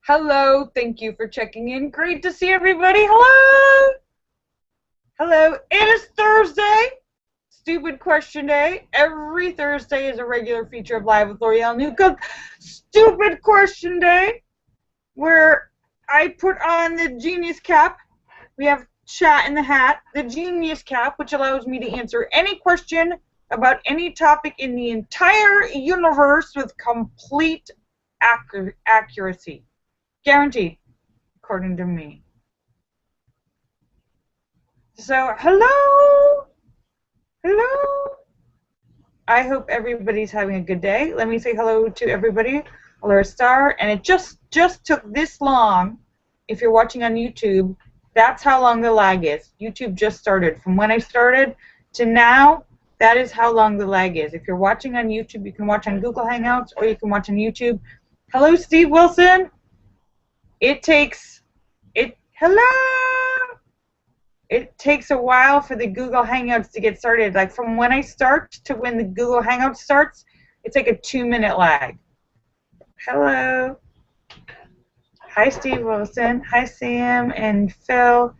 Hello, thank you for checking in. Great to see everybody. Hello. Hello. It is Thursday. Stupid question day. Every Thursday is a regular feature of Live with Lorielle New Cook. Stupid question day, where I put on the genius cap. We have chat in the hat, the genius cap, which allows me to answer any question about any topic in the entire universe with complete accuracy. Guaranteed, according to me. So, hello. Hello. I hope everybody's having a good day. Let me say hello to everybody. Hello, Star. And it just took this long. If you're watching on YouTube, that's how long the lag is. YouTube just started. From when I started to now, that is how long the lag is. If you're watching on YouTube, you can watch on Google Hangouts or you can watch on YouTube. Hello, Steve Wilson. Hello! It takes a while for the Google Hangouts to get started. Like from when I start to when the Google Hangout starts, it's like a 2-minute lag. Hello. Hi, Steve Wilson. Hi, Sam and Phil.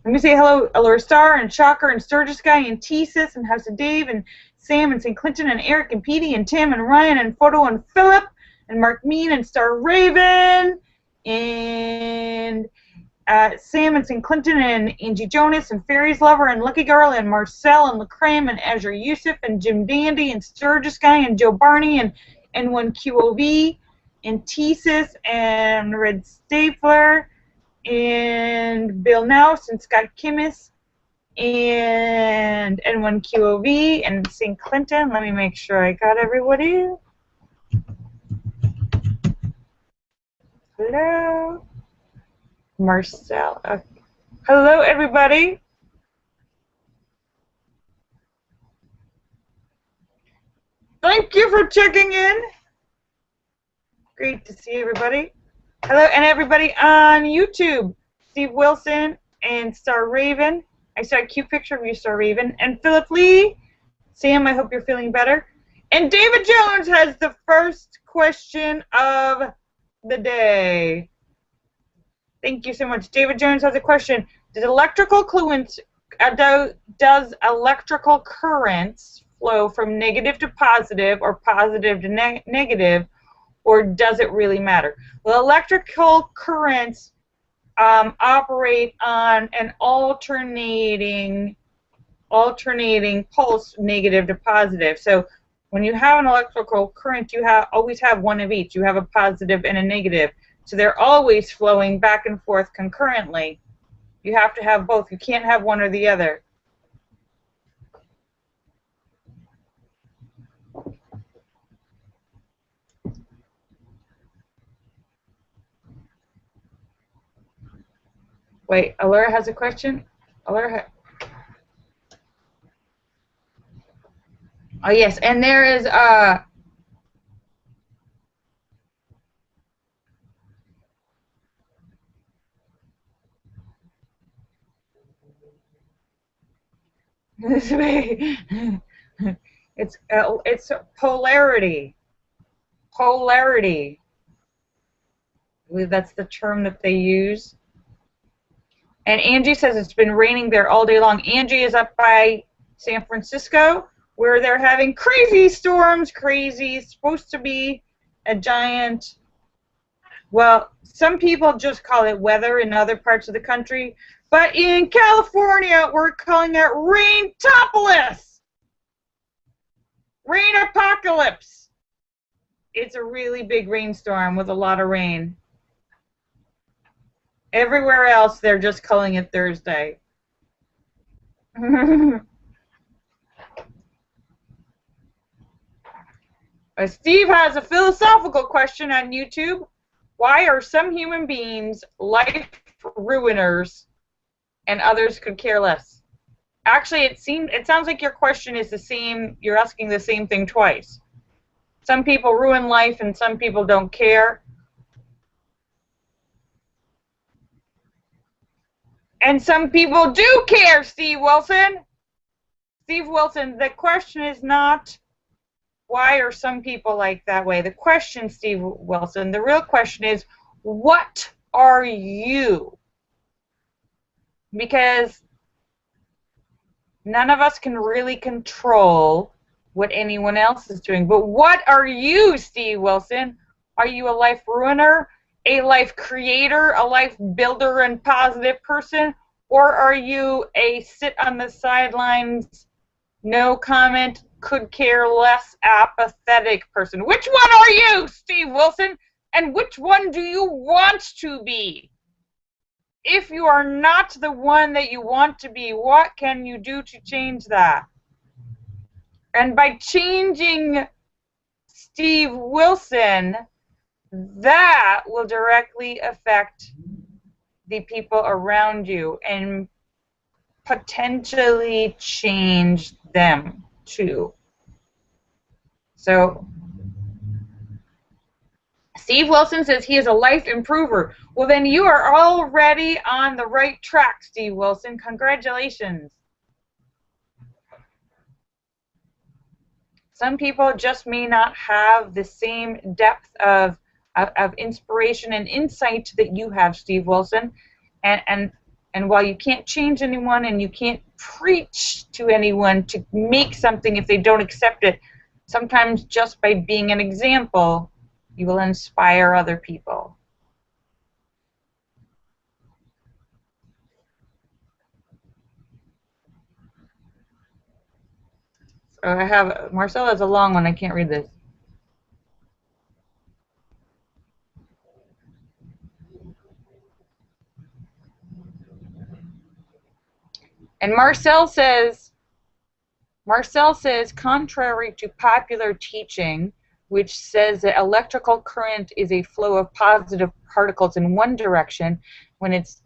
Let me say hello, Allure Star and Shocker and Sturgis Guy and T-Sis and House of Dave and Sam and St. Clinton and Eric and Petey and Tim and Ryan and Photo and Philip and Mark Mean and Star Raven and Sam and St. Clinton and Angie Jonas and Fairies Lover and Lucky Girl and Marcel and LaCreme and Azure Yusuf and Jim Dandy and Sturgis Guy and Joe Barney and N1QOV and T-Sis and Red Stapler and Bill Nouse and Scott Kimmis and N1QOV and St. Clinton. Let me make sure I got everybody. Hello. Marcel. Okay. Hello, everybody. Thank you for checking in. Great to see everybody. Hello, and everybody on YouTube. Steve Wilson and Star Raven. I saw a cute picture of you, Star Raven. And Philip Lee. Sam, I hope you're feeling better. And David Jones has the first question of the day. Thank you so much. David Jones has a question. Does electrical currents flow from negative to positive or positive to negative, or does it really matter? Well, electrical currents operate on an alternating pulse, negative to positive. So when you have an electrical current, you always have one of each. You have a positive and a negative. So they're always flowing back and forth concurrently. You have to have both. You can't have one or the other. Wait, Allura has a question? Allura oh, yes, and there is it's polarity. Polarity. I believe that's the term that they use. And Angie says it's been raining there all day long. Angie is up by San Francisco, where they're having crazy storms. Crazy. It's supposed to be a giant. Well, some people just call it weather in other parts of the country. But in California, we're calling it Raintopolis. Rain apocalypse. It's a really big rainstorm with a lot of rain. Everywhere else, they're just calling it Thursday. Steve has a philosophical question on YouTube. Why are some human beings life ruiners and others could care less? Actually, it sounds like your question is the same. You're asking the same thing twice. Some people ruin life and some people don't care. And some people do care, Steve Wilson. Steve Wilson, the question is not why are some people like that way. The question, Steve Wilson, the real question is What are you? Because none of us can really control what anyone else is doing. But what are you, Steve Wilson? Are you a life ruiner, a life creator, a life builder and positive person? Or are you a sit on the sidelines, no comment, could care less, apathetic person? Which one are you, Steve Wilson? And which one do you want to be? If you are not the one that you want to be, what can you do to change that? And by changing Steve Wilson, that will directly affect the people around you and potentially change them too. So Steve Wilson says he is a life improver. Well, then you are already on the right track, Steve Wilson. Congratulations. Some people just may not have the same depth of inspiration and insight that you have, Steve Wilson. And while you can't change anyone and you can't preach to anyone to make something if they don't accept it, sometimes just by being an example, you will inspire other people. So I have, Marcel has a long one, I can't read this. And Marcel says, contrary to popular teaching, which says that electrical current is a flow of positive particles in one direction, when it's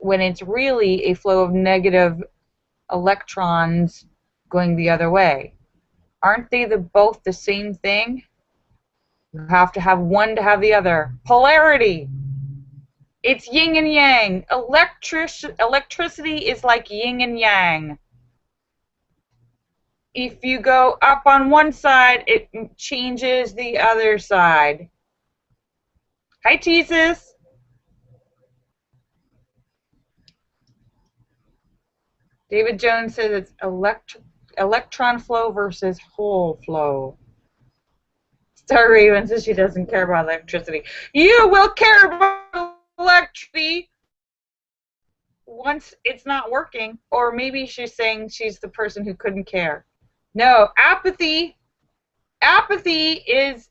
really a flow of negative electrons going the other way. Aren't they both the same thing? You have to have one to have the other. Polarity. It's yin and yang. Electricity is like yin and yang. If you go up on one side, it changes the other side. Hi, Jesus. David Jones says it's electron flow versus hole flow. Star Raven says she doesn't care about electricity. You will care about electricity once it's not working, or maybe she's saying she's the person who couldn't care. No, apathy is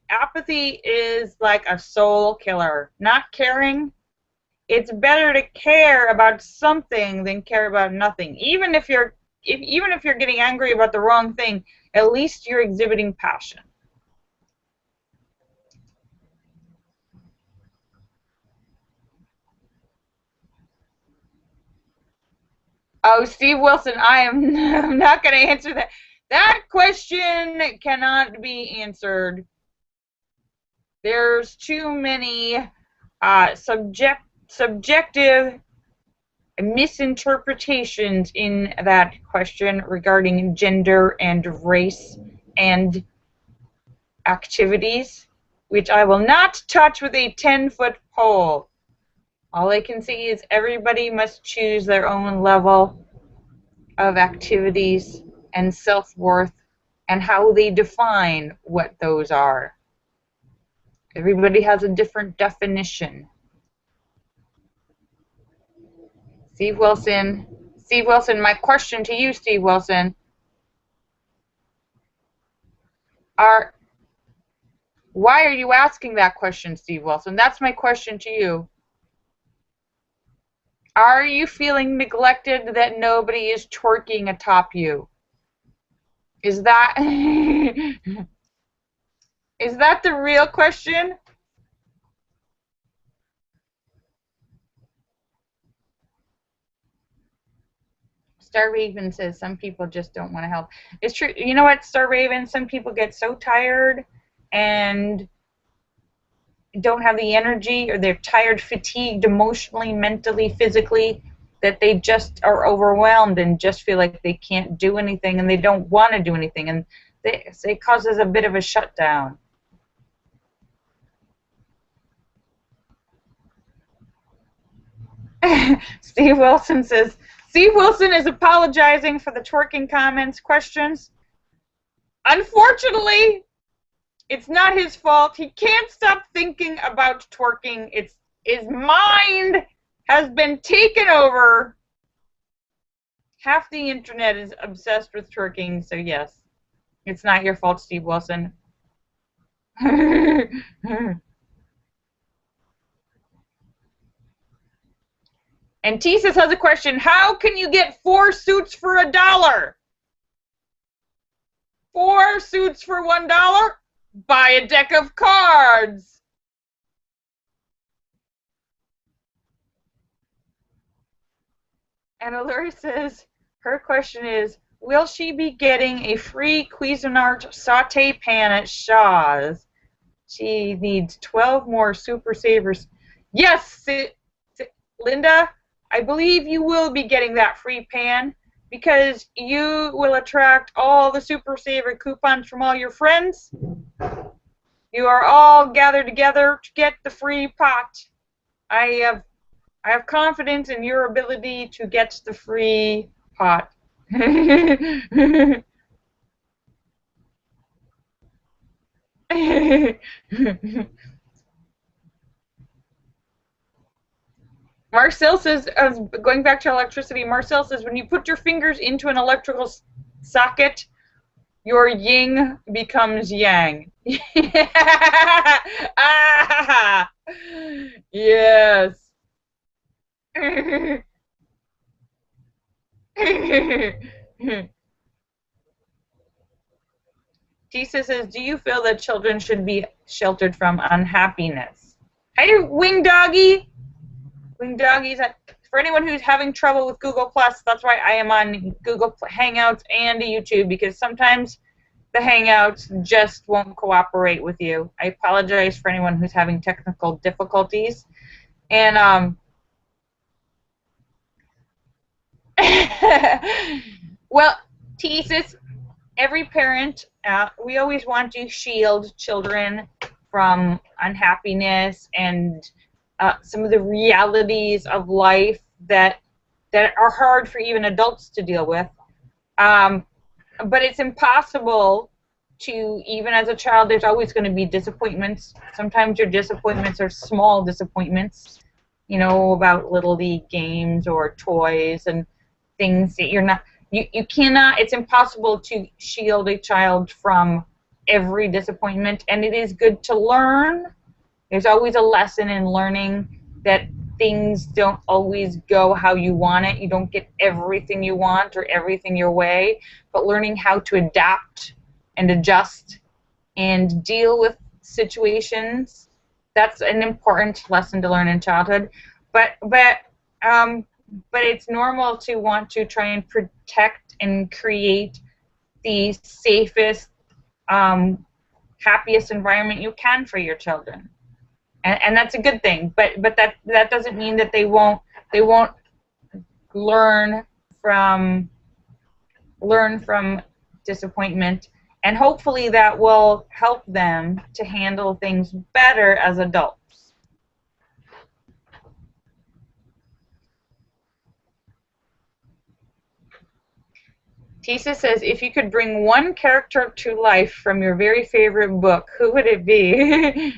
like a soul killer. Not caring. It's better to care about something than care about nothing. Even if you're getting angry about the wrong thing, at least you're exhibiting passion. Oh, Steve Wilson, I'm not going to answer that. That question cannot be answered. There's too many subjective misinterpretations in that question regarding gender and race and activities, which I will not touch with a 10-foot pole. All I can say is everybody must choose their own level of activities and self-worth and how they define what those are. Everybody has a different definition. Steve Wilson, my question to you, Steve Wilson, why are you asking that question, Steve Wilson? That's my question to you. Are you feeling neglected that nobody is twerking atop you? Is that is that the real question? Star Raven says some people just don't want to help. It's true. You know what, Star Raven? Some people get so tired and don't have the energy, or they're tired, fatigued emotionally, mentally, physically, that they just are overwhelmed and just feel like they can't do anything and they don't want to do anything, and it causes a bit of a shutdown. Steve Wilson says, Steve Wilson is apologizing for the twerking comments questions. Unfortunately, it's not his fault. He can't stop thinking about twerking. His mind has been taken over. Half the internet is obsessed with twerking, so yes, it's not your fault, Steve Wilson. And Tesis has a question. How can you get 4 suits for $1? 4 suits for $1? Buy a deck of cards. And Allure says, her question is, will she be getting a free Cuisinart saute pan at Shaw's? She needs 12 more Super Savers. Yes, Linda, I believe you will be getting that free pan because you will attract all the Super Saver coupons from all your friends. You are all gathered together to get the free pot. I have confidence in your ability to get the free pot. Marcel says, going back to electricity, Marcel says, when you put your fingers into an electrical socket, your yin becomes yang. Ah, yes. Tisa says, do you feel that children should be sheltered from unhappiness? Hey, Wing Doggy. Wing Doggies. For anyone who's having trouble with Google+, that's why I am on Google Hangouts and YouTube, because sometimes the Hangouts just won't cooperate with you. I apologize for anyone who's having technical difficulties. And, well, Tesis, every parent, we always want to shield children from unhappiness and some of the realities of life that are hard for even adults to deal with. But it's impossible to, even as a child, there's always going to be disappointments. Sometimes your disappointments are small disappointments, you know, about Little League games or toys and things that you're not, you cannot, it's impossible to shield a child from every disappointment, and it is good to learn. There's always a lesson in learning that things don't always go how you want it. You don't get everything you want or everything your way, but learning how to adapt and adjust and deal with situations, that's an important lesson to learn in childhood. But it's normal to want to try and protect and create the safest, happiest environment you can for your children. And that's a good thing, but that doesn't mean that they won't learn from disappointment, and hopefully that will help them to handle things better as adults. Tisa says, if you could bring one character to life from your very favorite book, who would it be?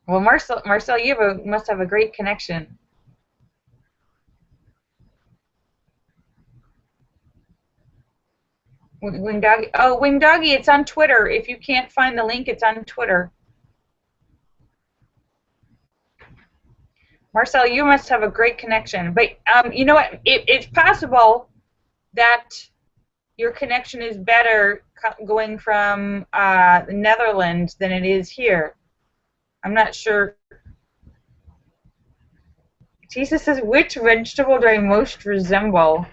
Well, Marcel, you must have a great connection. Wing Doggy. Oh, Wing Doggy, it's on Twitter. If you can't find the link, it's on Twitter. Marcel, you must have a great connection. But you know what? It's possible that your connection is better going from the Netherlands than it is here. I'm not sure. Jesus says, which vegetable do I most resemble?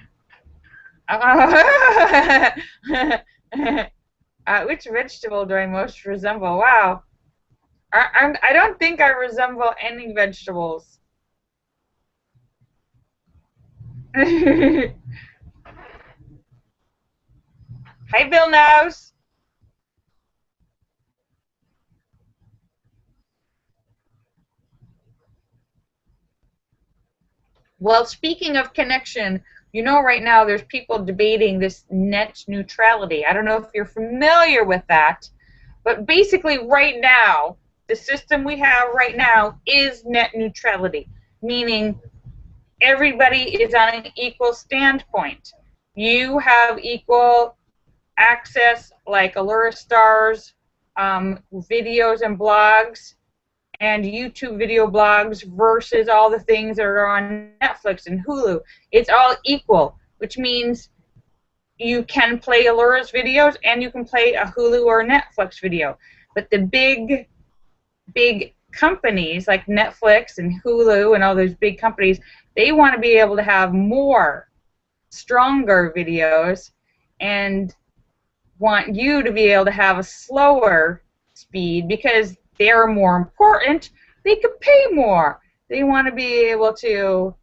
Which vegetable do I most resemble? Wow. I don't think I resemble any vegetables. Hi, Bill Nows. Well, speaking of connection, you know right now there's people debating this net neutrality. I don't know if you're familiar with that, but basically right now, the system we have right now is net neutrality, meaning everybody is on an equal standpoint. You have equal access, like Allura Stars, videos and blogs, and YouTube video blogs versus all the things that are on Netflix and Hulu. It's all equal, which means you can play Allura's videos and you can play a Hulu or a Netflix video. But the big companies like Netflix and Hulu and all those big companies, they want to be able to have more, stronger videos and want you to be able to have a slower speed because they're more important. They could pay more. They want to be able to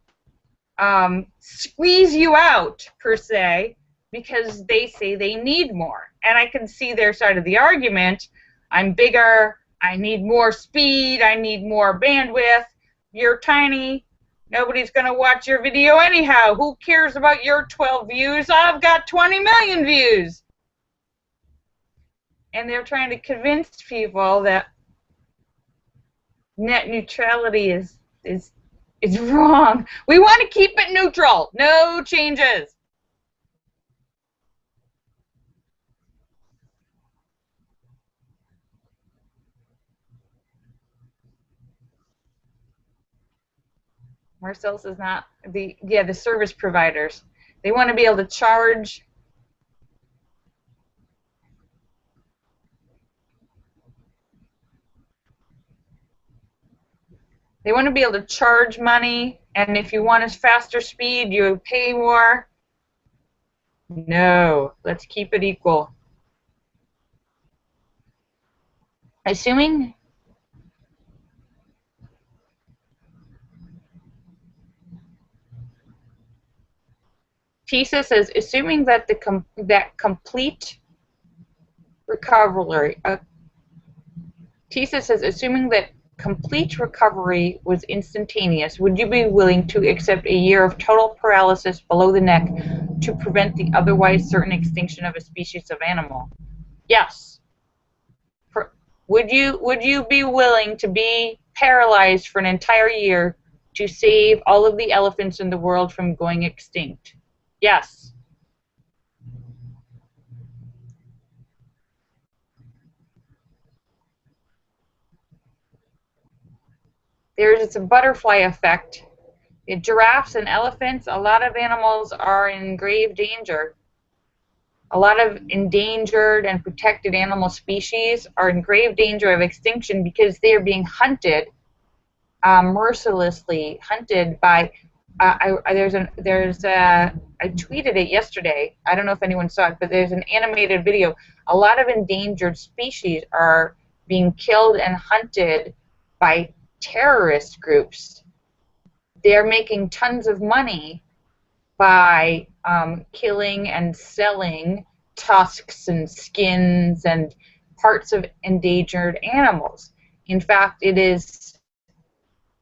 squeeze you out, per se, because they say they need more. And I can see their side of the argument. I'm bigger. I need more speed. I need more bandwidth. You're tiny. Nobody's going to watch your video anyhow. Who cares about your 12 views? I've got 20 million views. And they're trying to convince people that net neutrality is wrong. We want to keep it neutral. No changes. Marcel's is not the service providers. They want to be able to charge. They want to be able to charge money, and if you want a faster speed, you pay more. No, let's keep it equal. Assuming TISA says, assuming that that complete recovery. TISA says, assuming that complete recovery was instantaneous, would you be willing to accept a year of total paralysis below the neck to prevent the otherwise certain extinction of a species of animal? Yes. Would you be willing to be paralyzed for an entire year to save all of the elephants in the world from going extinct? Yes. There's a butterfly effect. In giraffes and elephants, a lot of animals are in grave danger. A lot of endangered and protected animal species are in grave danger of extinction because they are being hunted, mercilessly hunted by. I tweeted it yesterday. I don't know if anyone saw it, but there's an animated video. A lot of endangered species are being killed and hunted by terrorist groups. They're making tons of money by killing and selling tusks and skins and parts of endangered animals. In fact, it is,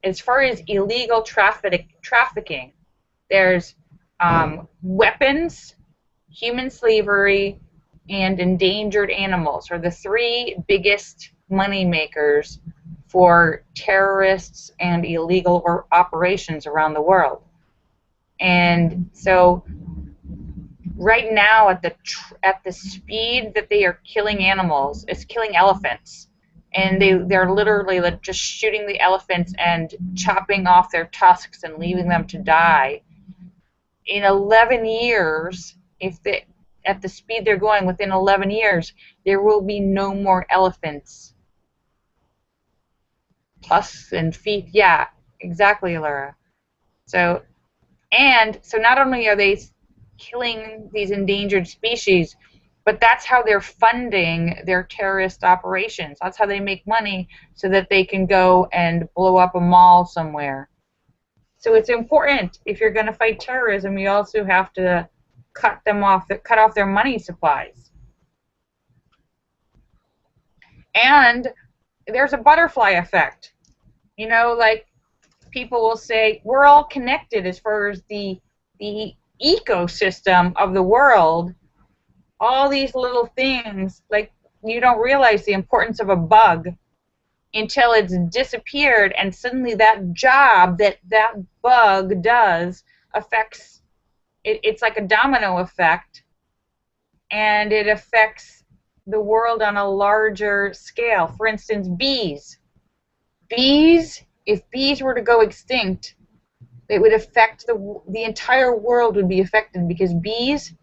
as far as illegal trafficking, there's weapons, human slavery, and endangered animals are the three biggest money makers for terrorists and illegal operations around the world. And so right now at the speed that they are killing animals, it's killing elephants. And they're literally like just shooting the elephants and chopping off their tusks and leaving them to die. In 11 years, at the speed they're going, within 11 years, there will be no more elephants. Tusks and feet, yeah, exactly, Laura. So not only are they killing these endangered species, but that's how they're funding their terrorist operations. That's how they make money so that they can go and blow up a mall somewhere. So it's important, if you're going to fight terrorism, you also have to cut off their money supplies. And there's a butterfly effect. You know, like people will say we're all connected as far as the ecosystem of the world. All these little things, like, you don't realize the importance of a bug until it's disappeared, and suddenly that job that that bug does affects it. It's like a domino effect, and it affects the world on a larger scale. For instance, bees. If bees were to go extinct, it would affect the entire world would be affected, because bees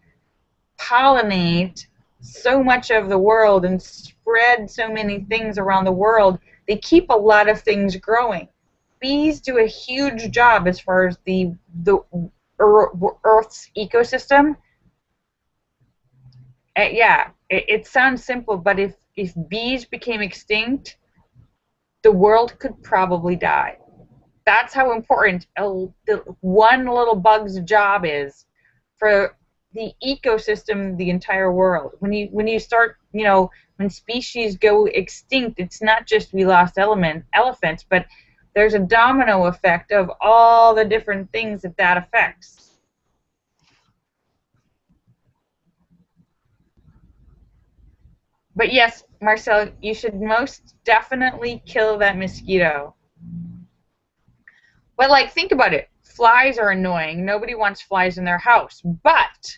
pollinate so much of the world and spread so many things around the world. They keep a lot of things growing. Bees do a huge job as far as the Earth's ecosystem. Yeah, it sounds simple, but if bees became extinct, the world could probably die. That's how important the one little bug's job is for the ecosystem, the entire world. When you start, when species go extinct, it's not just we lost elephants, but there's a domino effect of all the different things that affects. But yes, Marcel, you should most definitely kill that mosquito. But, like, think about it. Flies are annoying. Nobody wants flies in their house. But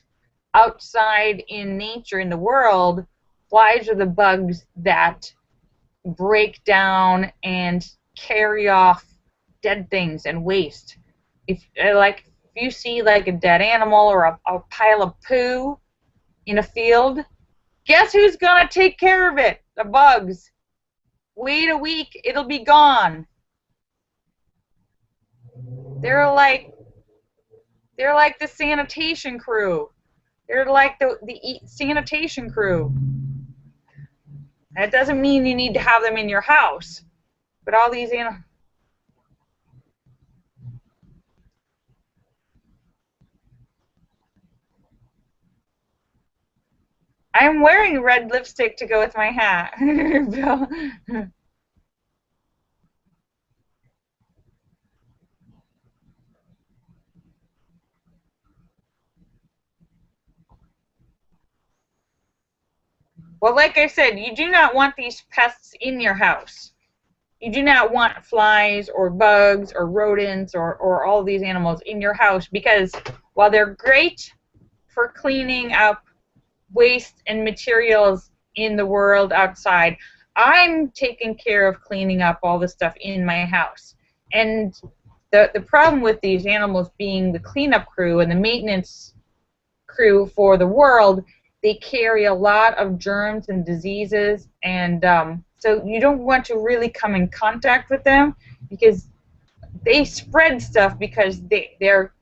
outside in nature, in the world, flies are the bugs that break down and carry off dead things and waste. If you see like a dead animal or a pile of poo in a field, guess who's gonna take care of it? The bugs. Wait a week, it'll be gone. They're like the sanitation crew. They're like the sanitation crew. That doesn't mean you need to have them in your house, but all these animals. I'm wearing red lipstick to go with my hat. Bill. Well, like I said, you do not want these pests in your house. You do not want flies or bugs or rodents or all these animals in your house, because while they're great for cleaning up waste and materials in the world outside, I'm taking care of cleaning up all the stuff in my house. And the problem with these animals being the cleanup crew and the maintenance crew for the world, they carry a lot of germs and diseases, and so you don't want to really come in contact with them, because they spread stuff, because they're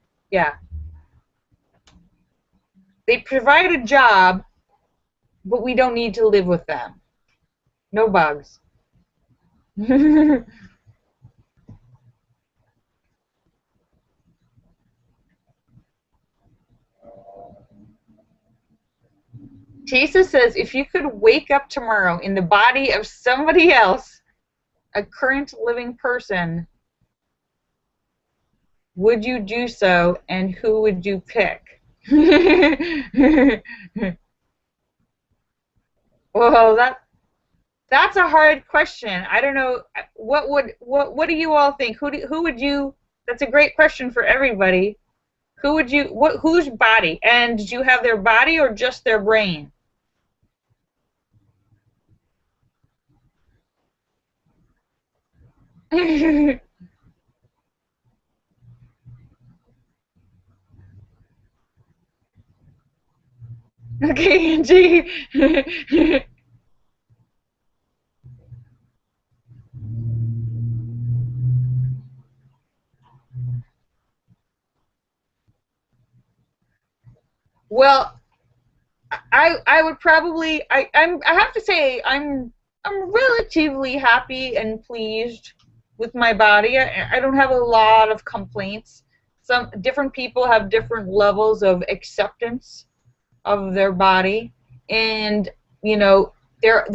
they provide a job, but we don't need to live with them. No bugs. Tisa says, if you could wake up tomorrow in the body of somebody else, a current living person, would you do so, and who would you pick? Well, that's a hard question. I don't know. What do you all think? Who would you? That's a great question for everybody. Who would you? Whose body? And did you have their body or just their brain? Okay, Angie. Well, I would probably I have to say I'm relatively happy and pleased with my body. I don't have a lot of complaints. Some different people have different levels of acceptance of their body, and there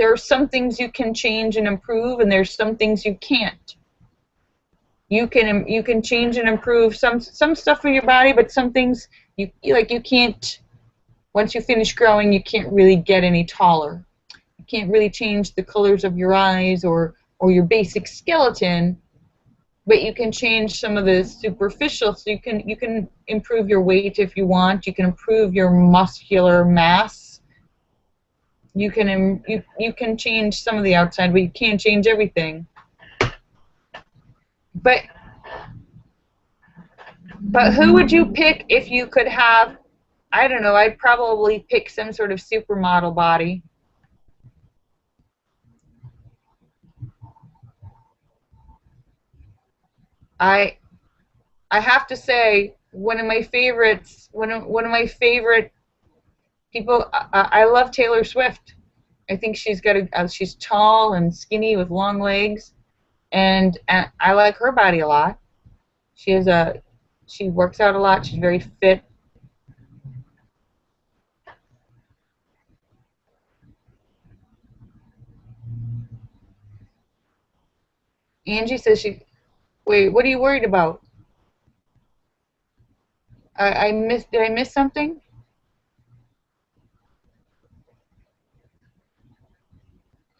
are some things you can change and improve, and there's some things you can't. You can change and improve some stuff for your body, but some things you can't. Once you finish growing, you can't really get any taller. You can't really change the colors of your eyes or your basic skeleton, but you can change some of the superficial. So you can improve your weight if you want. You can improve your muscular mass. You can change some of the outside, but you can't change everything. But who would you pick if you could have? I don't know. I'd probably pick some sort of supermodel body. I have to say, one of my favorites, one of my favorite people. I love Taylor Swift. I think she's got she's tall and skinny with long legs, and I like her body a lot. She works out a lot. She's very fit. Angie says she. Wait, what are you worried about? I missed. Did I miss something?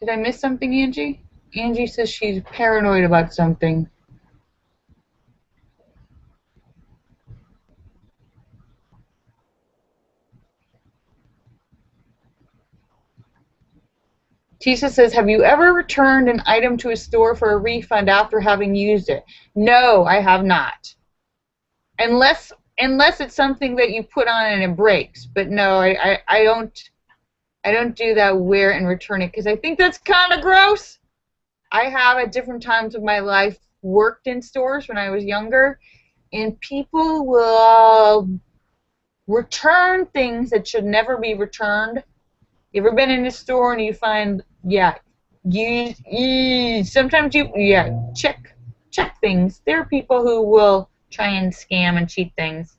Did I miss something, Angie? Angie says she's paranoid about something. Tisa says, have you ever returned an item to a store for a refund after having used it? No, I have not. Unless it's something that you put on and it breaks. But no, I don't do that, wear and return it, because I think that's kind of gross. I have at different times of my life worked in stores when I was younger, and people will return things that should never be returned. You ever been in a store and you find, sometimes check things. There are people who will try and scam and cheat things.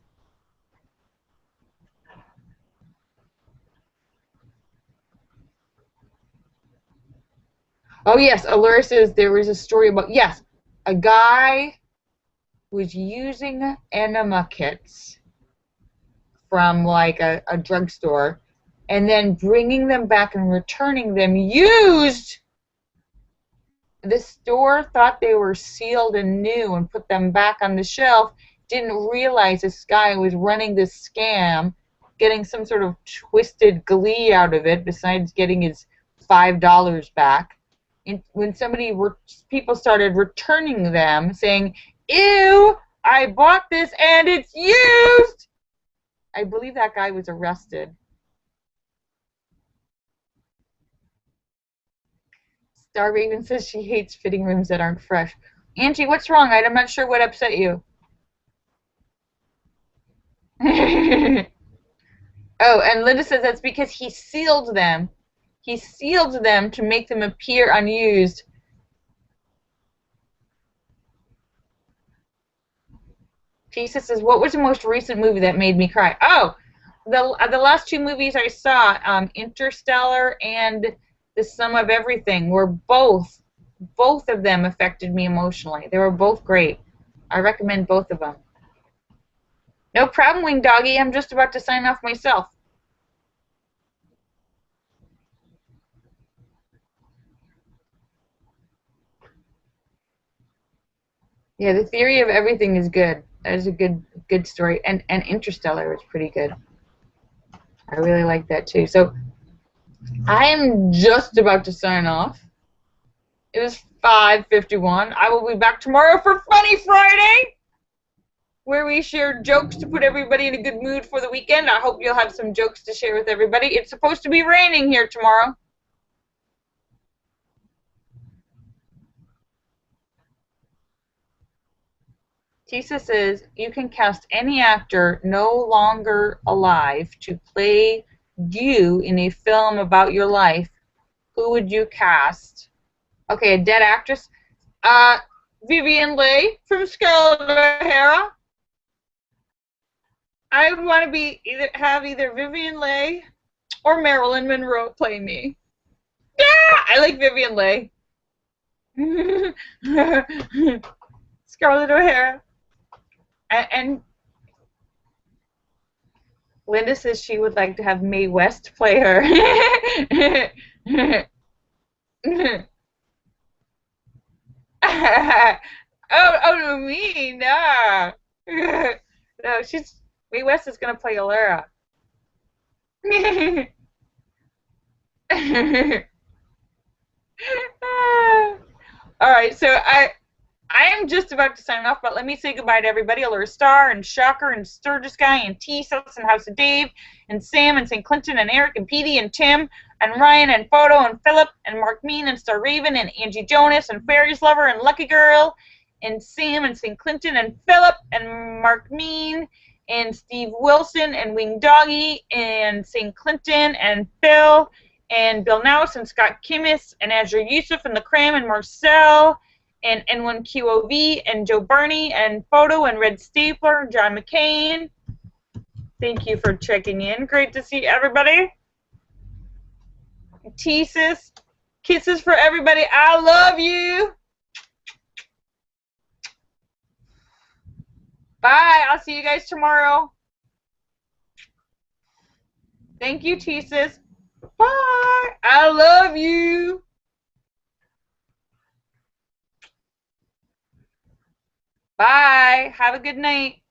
Oh yes, Allura says there was a story about, yes, a guy was using enema kits from like a drugstore and then bringing them back and returning them used. The store thought they were sealed and new and put them back on the shelf, didn't realize this guy was running this scam, getting some sort of twisted glee out of it besides getting his $5 back. And when people started returning them, saying, ew, I bought this and it's used, I believe that guy was arrested. Star Raven says she hates fitting rooms that aren't fresh. Angie, what's wrong? I'm not sure what upset you. Oh, and Linda says that's because he sealed them. He sealed them to make them appear unused. Tisa says, what was the most recent movie that made me cry? Oh, the last two movies I saw, Interstellar and The Sum of Everything, were both of them affected me emotionally. They were both great. I recommend both of them. No problem, Wing Doggy. I'm just about to sign off myself. Yeah, The Theory of Everything is good. That is a good story. And Interstellar is pretty good. I really like that too. So I am just about to sign off. It is 5:51. I will be back tomorrow for Funny Friday, where we share jokes to put everybody in a good mood for the weekend. I hope you'll have some jokes to share with everybody. It's supposed to be raining here tomorrow. Tisa says, you can cast any actor no longer alive to play you in a film about your life. Who would you cast? Okay, a dead actress. Vivian Leigh from Scarlett O'Hara. I would want to have either Vivian Leigh or Marilyn Monroe play me. Yeah, I like Vivian Leigh. Scarlett O'Hara. And Linda says she would like to have Mae West play her. Oh, me, no. No, Mae West is gonna play Alara. All right, so I am just about to sign off, but let me say goodbye to everybody. Allura Star and Shocker and Sturgis Guy and T-Sus and House of Dave and Sam and St. Clinton and Eric and Petey and Tim and Ryan and Photo and Philip and Mark Mean and Star Raven and Angie Jonas and Fairies Lover and Lucky Girl and Sam and St. Clinton and Philip and Mark Mean and Steve Wilson and Wing Doggy and St. Clinton and Phil and Bill Nouse and Scott Kimmis and Azra Yusuf and the Cram and Marcel and N1QOV and Joe Burney and Photo and Red Stapler, John McCain. Thank you for checking in. Great to see everybody. Teases, kisses for everybody. I love you. Bye. I'll see you guys tomorrow. Thank you, Teases. Bye. I love you. Bye. Have a good night.